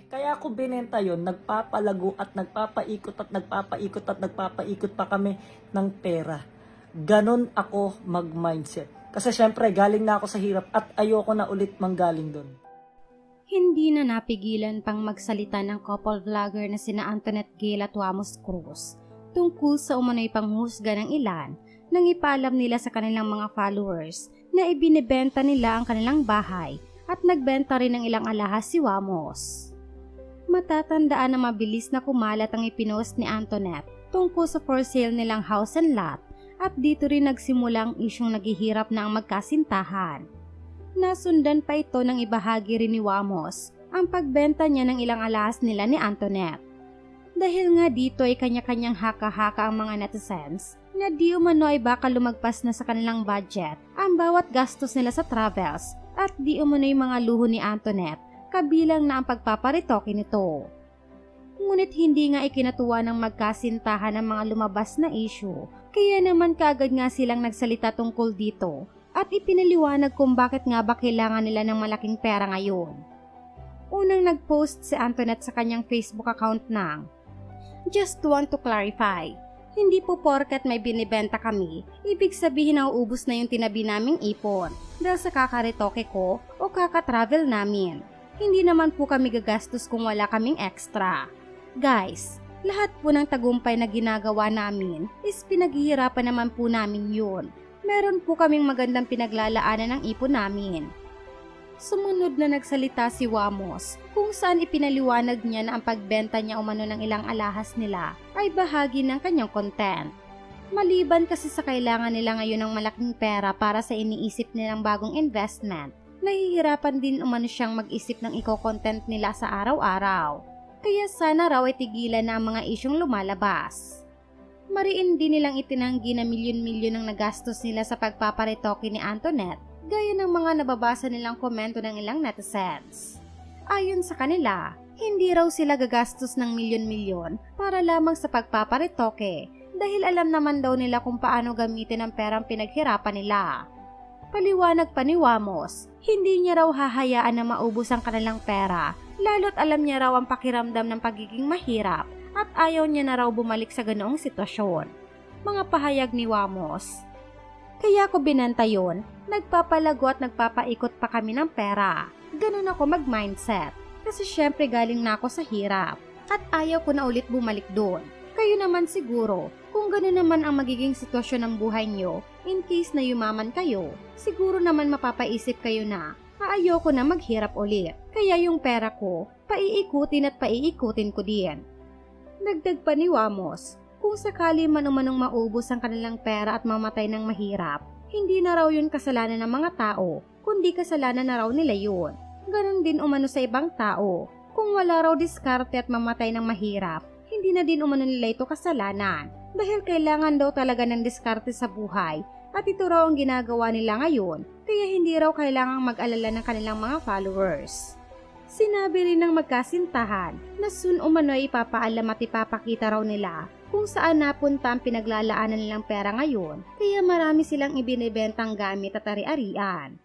Kaya ako binenta yon, nagpapalago at nagpapaikot at nagpapaikot at nagpapaikot pa kami ng pera. Ganon ako mag-mindset. Kasi syempre galing na ako sa hirap at ayoko na ulit manggaling doon. Hindi na napigilan pang magsalita ng couple vlogger na sina Antoinette Gayle at Wamos Cruz tungkol sa umano'y panghusga ng ilan nang ipaalam nila sa kanilang mga followers na ibinebenta nila ang kanilang bahay at nagbenta rin ng ilang alahas si Wamos. Matatandaan na mabilis na kumalat ang ipinost ni Antoinette tungkol sa for sale nilang house and lot at dito rin nagsimula ang isyong naghihirap na ang magkasintahan. Nasundan pa ito ng ibahagi rin ni Wamos ang pagbenta niya ng ilang alahas nila ni Antoinette. Dahil nga dito ay kanya-kanyang haka-haka ang mga netizens na di umano ay baka lumagpas na sa kanilang budget ang bawat gastos nila sa travels at di umano yung mga luho ni Antoinette kabilang na ang pagpaparitoke nito. Ngunit hindi nga ikinatuwa ng magkasintahan ang mga lumabas na issue kaya naman kaagad nga silang nagsalita tungkol dito at ipinaliwanag kung bakit nga ba kailangan nila ng malaking pera ngayon. Unang nagpost si Antoinette sa kanyang Facebook account ng, "Just want to clarify, hindi po porket may binibenta kami, ibig sabihin na uubos na yung tinabi naming ipon dahil sa kakaretoke ko o kakatravel namin. Hindi naman po kami gagastos kung wala kaming extra. Guys, lahat po ng tagumpay na ginagawa namin is pinaghihirapan naman po namin yun. Meron po kaming magandang pinaglalaanan ng ipon namin." Sumunod na nagsalita si Wamos kung saan ipinaliwanag niya na ang pagbenta niya umano ng ilang alahas nila ay bahagi ng kanyang content. Maliban kasi sa kailangan nila ngayon ng malaking pera para sa iniisip nilang bagong investment, nahihirapan din umano siyang mag-isip ng iko-content nila sa araw-araw. Kaya sana raw ay tigilan na ang mga isyong lumalabas. Mariin din nilang itinanggi na milyon-milyon ang nagastos nila sa pagpaparetoke ni Antoinette gaya ng mga nababasa nilang komento ng ilang netizens. Ayon sa kanila, hindi raw sila gagastos ng milyon-milyon para lamang sa pagpaparetoke dahil alam naman daw nila kung paano gamitin ang perang pinaghirapan nila. Paliwanag pa ni Wamos, hindi niya raw hahayaan na maubos ang kanilang pera lalo't alam niya raw ang pakiramdam ng pagiging mahirap at ayaw niya na raw bumalik sa ganoong sitwasyon. Mga pahayag ni Wamos, "Kaya ko binenta yun, nagpapalago at nagpapaikot pa kami ng pera. Ganun ako mag-mindset kasi syempre galing na ako sa hirap at ayaw ko na ulit bumalik doon. Kayo naman siguro, kung ganun naman ang magiging sitwasyon ng buhay nyo, in case na yumaman kayo, siguro naman mapapaisip kayo na ayoko na maghirap ulit. Kaya yung pera ko, paiikutin at paiikutin ko din." Dagdag pa ni Wamos, kung sakali man umanong maubos ang kanilang pera at mamatay ng mahirap, hindi na raw yun kasalanan ng mga tao, kundi kasalanan na raw nila yun. Ganon din umano sa ibang tao. Kung wala raw diskarte at mamatay ng mahirap, hindi na din umano nila ito kasalanan. Dahil kailangan daw talaga ng diskarte sa buhay at ito raw ang ginagawa nila ngayon, kaya hindi raw kailangang mag-alala ng kanilang mga followers. Sinabi rin ng magkasintahan na soon umano ay ipapaalam at ipapakita raw nila kung saan napunta ang pinaglalaanan nilang pera ngayon, kaya marami silang ibinebentang gamit at ari-arian.